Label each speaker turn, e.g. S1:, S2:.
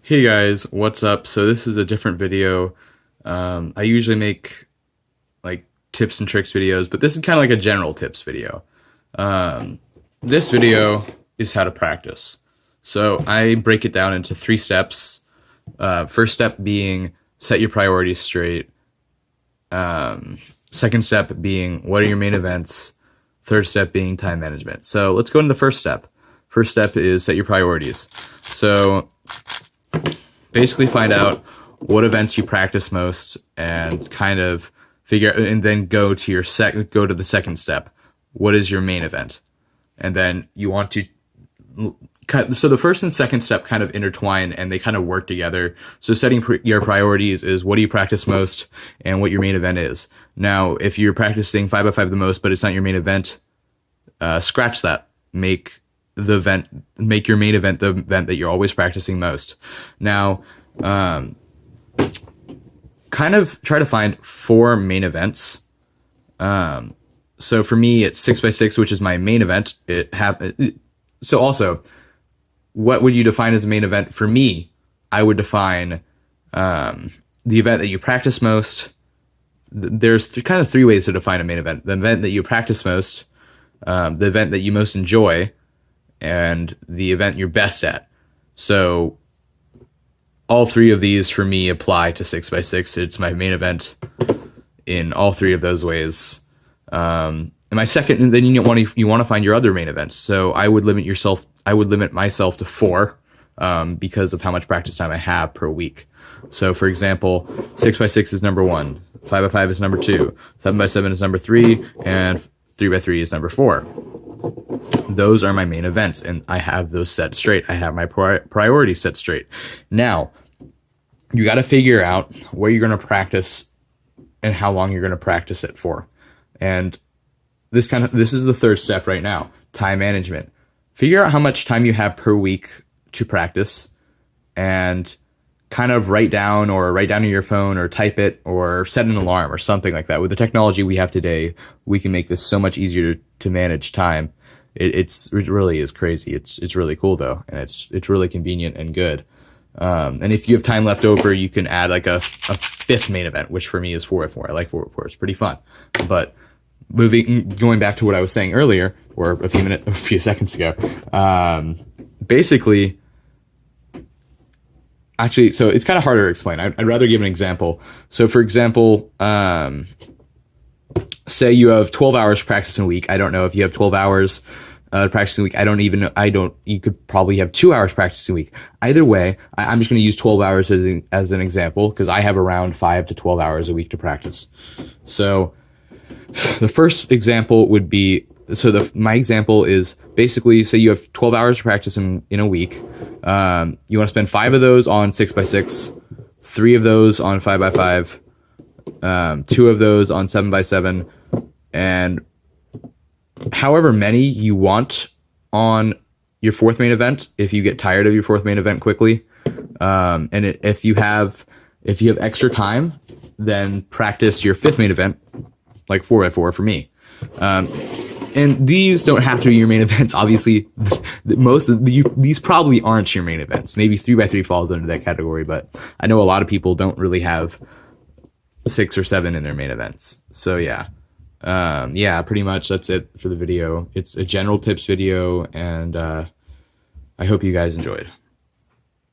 S1: Hey guys, what's up? So this is a different video. I usually make like tips and tricks videos, but this is kind of like a general tips video. This video is how to practice. So I break it down into 3 steps. First step being set your priorities straight. Second step being what are your main events. Third step being time management. So let's go into the first step. First step is set your priorities. So basically find out what events you practice most and kind of figure and then go to the second step. What is your main event? And then you want to cut. So the first and second step kind of intertwine and they kind of work together. So setting your priorities is what do you practice most and what your main event is. Now, if you're practicing 5x5 the most, but it's not your main event, scratch that. Make your main event the event that you're always practicing most. Now, kind of try to find 4 main events. So for me, it's 6x6, which is my main event. So also, what would you define as a main event? For me, I would define the event that you practice most. There's kind of 3 ways to define a main event: the event that you practice most, the event that you most enjoy, and the event you're best at. So all 3 of these for me apply to 6x6. It's my main event in all 3 of those ways. And my second, and then you want to find your other main events. So I would limit myself to 4 because of how much practice time I have per week. So for example, 6x6 is number 1, 5x5 is number 2, 7x7 is number 3, and 3x3 is number 4. Those are my main events, and I have those set straight. I have my priorities set straight. Now, you got to figure out where you're going to practice and how long you're going to practice it for. And this is the third step right now: time management. Figure out how much time you have per week to practice, and kind of write down on your phone or type it or set an alarm or something like that. With the technology we have today, we can make this so much easier to manage time. It really is crazy. It's really cool though, and it's really convenient and good. And if you have time left over, you can add like a 5th main event, which for me is 4x4. I like 4x4. It's pretty fun. But going back to what I was saying earlier, or a few seconds ago, basically. Actually, so it's kind of harder to explain. I'd rather give an example. So for example, say you have 12 hours practice in a week. I don't know if you have 12 hours practice in a week. You could probably have 2 hours practice in a week. Either way, I'm just going to use 12 hours as an example because I have around 5 to 12 hours a week to practice. So the first example would be, my example is basically, say you have 12 hours to practice in a week. You want to spend 5 of those on 6x6, 3 of those on 5x5, 2 of those on 7x7, and however many you want on your 4th main event if you get tired of your 4th main event quickly. If you have extra time, then practice your 5th main event, like 4x4 for me. And these don't have to be your main events. Obviously, these probably aren't your main events. Maybe 3x3 falls under that category, but I know a lot of people don't really have 6 or 7 in their main events. So yeah, pretty much that's it for the video. It's a general tips video, and I hope you guys enjoyed.